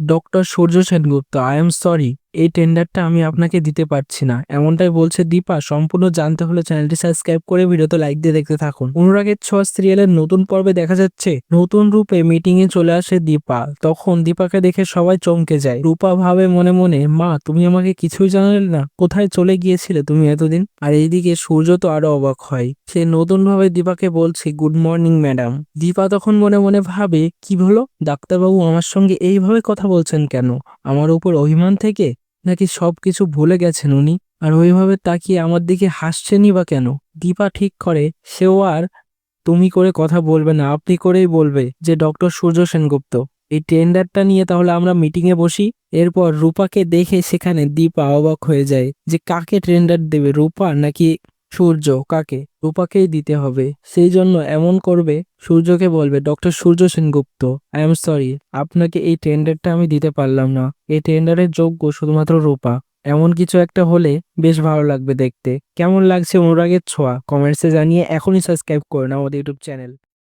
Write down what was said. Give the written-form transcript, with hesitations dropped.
Doctor Surya Sengupta, I am sorry, এই টেন্ডারটা আমি আপনাকে দিতে পারছি না, এমনটাই বলছে দীপা। সম্পূর্ণ জানতে হলে চ্যানেলটি সাবস্ক্রাইব করে ভিডিওতে লাইক দিয়ে দেখতে থাকুন। অনুরাগের ছোঁয়া সিরিয়ালের নতুন পর্বে দেখা যাচ্ছে নতুন রূপে মিটিং এ চলে আসে দীপা। তখন দীপাকে দেখে সবাই চমকে যায়। রূপা ভাবে মনে মনে, মা তুমি আমাকে কিছুই জানালে না, কোথায় চলে গিয়েছিলে তুমি এতদিন? আর এইদিকে সূর্য তো আরো অবাক হয়। সে নতুন ভাবে দীপাকে বলছে গুড মর্নিং ম্যাডাম। দীপা তখন মনে মনে ভাবে, কি হলো, ডাক্তারবাবু আমার সঙ্গে এইভাবে কথা বলছেন কেন? আমার উপর অভিমান থেকে, নাকি সবকিছু ভুলে গেছেন উনি? আর ওইভাবে তাকিয়ে আমার দিকে হাসছেনই বা কেন? দীপা ঠিক করে সেও আর তুমি করে কথা বলবে না, আপনি করেই বলবে যে ডক্টর সূর্য সেনগুপ্ত, এই টেন্ডারটা নিয়ে তাহলে আমরা মিটিং এ বসি। এরপর রূপাকে দেখে সেখানে দীপা অবাক হয়ে যায় যে কাকে টেন্ডার দেবে, রূপা নাকি সূর্য? কাকে? রূপাকেই দিতে হবে। সেই জন্য এমন করবে, সূর্যকে বলবে doctor Surya Sengupta, I am sorry, আপনাকে এই টেন্ডারটা আমি দিতে পারলাম না, এই টেন্ডারের যোগ্য শুধুমাত্র রূপা। এমন কিছু একটা হলে বেশ ভালো লাগবে দেখতে। কেমন লাগছে অনুরাগের ছোঁয়া কমেন্টসে জানিয়ে এখনই সাবস্ক্রাইব করুন আমাদের ইউটিউব চ্যানেল।